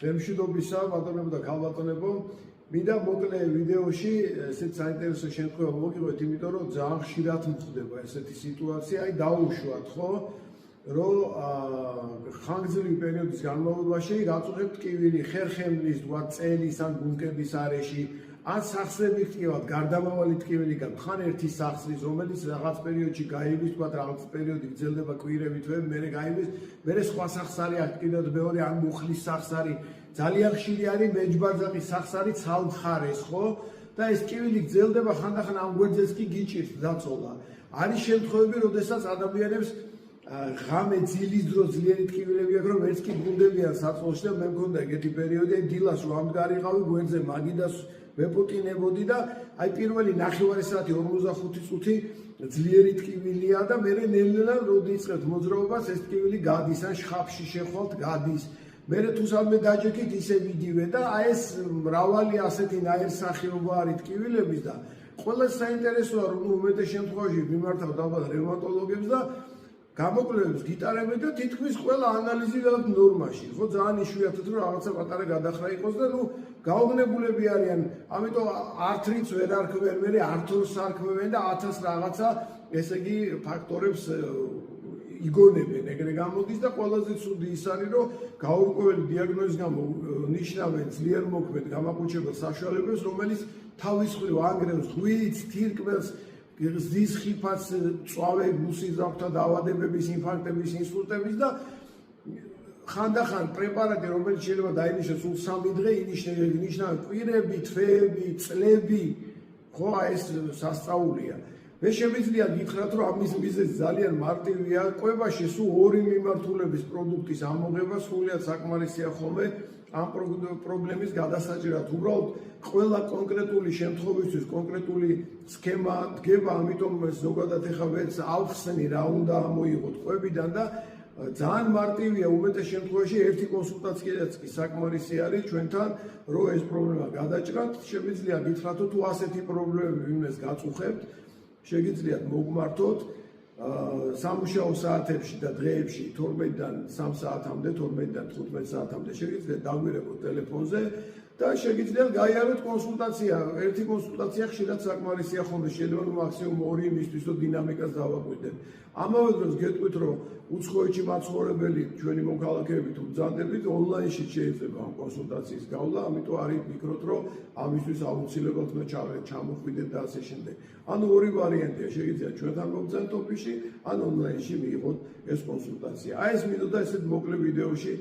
Remshidobisa, ბატონებო და ქალბატონებო, მინდა მოკლე ვიდეოში ესეთ საინტერესო შემთხვევა მოგიყვეთ, იმიტომ რომ ძალიან ხშირად მხვდება ესეთი სიტუაცია, აი დაუშვათ, ხო? რომ ხანგრძლივი პერიოდის განმავლობაში გაწუხებთ ტკივილი ხერხემლის, თქვა წელის ან გუნკების არეში, ან სახსრებით ტკივათ, გარდამავალი ტკივილი გაქვთ, ხან ერთი სახსრის, რომელიც რაღაც პერიოდში გაივლის, თქვა რაღაც პერიოდი გრძელდება კვირები, თვეები, მერე გაივლის, მერე სხვა სახსარი აქვს კიდევ მეორე, ან მუხლის სახსარი, ძალიან ხშირი არის მეჯბარძაყის სახსარი ცალმხარეს, ხო? და ეს ტკივილი გრძელდება ხანდახან ამ გვერდზეც კი გიჭირთ დაწოლა. არის შემთხვევები, როდესაც ადამიანებს ღამე ძილის დროს ძლიერი ტკივილები აქვს, რომ ვერც კი გუნდებიან საწოლში და მე მქონდა ეგეთი პერიოდი, აი დილას რომ ამდგარიყავი გვერდზე მაგიდას ვეპუტინებოდი და აი პირველი ნახევარი საათი 45 წუთი ძლიერი ტკივილია და მე ნელ-ნელა როდი იწყებთ მოძრაობას ეს ტკივილი გადის ან შხაფში შეხვალთ გადის. მე თუ სადმე დაჯექით ისე ვიდივე და აი ეს მრავალი ასეთი ნაირსახეობა არის ტკივილების და ყველა საინტერესოა რომ უმეტეს შემთხვევაში მიმართავთ ალბათ რევმატოლოგებს და გამოკვლევებს გიტარებენ და თითქმის ყველა ანალიზი გაქვთ ნორმაში. ხო ძალიან იშვიათად რომ რაღაცა პატარა გადახრა იყოს და ნუ გაუგნებულები არიან. ამიტომ ართრიც ვერ არქმევენ, მე ართროს არქმევენ და 1000 რაღაცა ესე იგი ფაქტორებს იგონებენ. ეგრე გამოდის და ყველაზე ცუდი ის არის რომ გაურკვეველი დიაგნოზის გამო ნიშნავენ ძლიერ მოქმედ გამაყუჩებელ საშუალებებს, რომელიც თავის მხრივ ანგრევს ღვიძლს, თირკმელს, ზის ხიფას, წვავე გუსის აქვთ დაავადებების, ინფარქტების, ინსულტების და ხანდახან პრეპარატი, რომელიც შეიძლება დაინიშნოს სულ 3 დღე, ინიშნავენ კვირები, თვეები, წლები, ხო, ეს სასწაულია. მე შემიძლია გითხრათ, რომ ამის მიზეზი ძალიან მარტივია. კვებაში სულ 2 მიმართულების პროდუქტის ამოღება სრულიად საკმარისია ხოლმე ამ პრობლემის გადასაჭრად. უბრალოდ ყველა კონკრეტული შემთხვევისთვის კონკრეტული სქემა დგება, ამიტომ ზოგადად ეხა ვერც ავხსნი რა უნდა ამოიღოთ კვებიდან და ძალიან მარტივია უმეტეს შემთხვევაში ერთი კონსულტაციაც კი საკმარისი არის ჩვენთან, რომ ეს პრობლემა გადაჭრათ. შემიძლია გითხრათ, თუ ასეთი პრობლემები ვინმეს გაწუხებთ, შეგიძლიათ მოგმართოთ სამუშაო საათებში და დღეებში 12-დან 3 საათამდე, 12-დან 15 საათამდე შეგიძლიათ დაგვირეკოთ ტელეფონზე და შეგიძლიათ გაიაროთ კონსულტაცია. ერთი კონსულტაცია ხშირად საკმარისია ხოლმე, შეიძლება მაქსიმუმ 2 იმისთვის, რომ დინამიკას დავაკვირდეთ. ამავე დროს გეტყვით, რომ უცხოეთში მაცხოვრებელი ჩვენი მოქალაქეები თუ ბრძანდებით, ონლაინში შეიძლება ამ კონსულტაციის გავლა, ამიტომ არის ვფიქრობ, რომ ამისთვის აუცილებლად უნდა ჩამოხვიდეთ და ასე შემდეგ. ანუ ორი ვარიანტია, შეგიძლიათ ჩვენთან მოგბრძანოთ ოფისში, ან ონლაინში მიიღოთ ეს კონსულტაცია. აი ეს მინდოდა ესეთ მოკლე ვიდეოში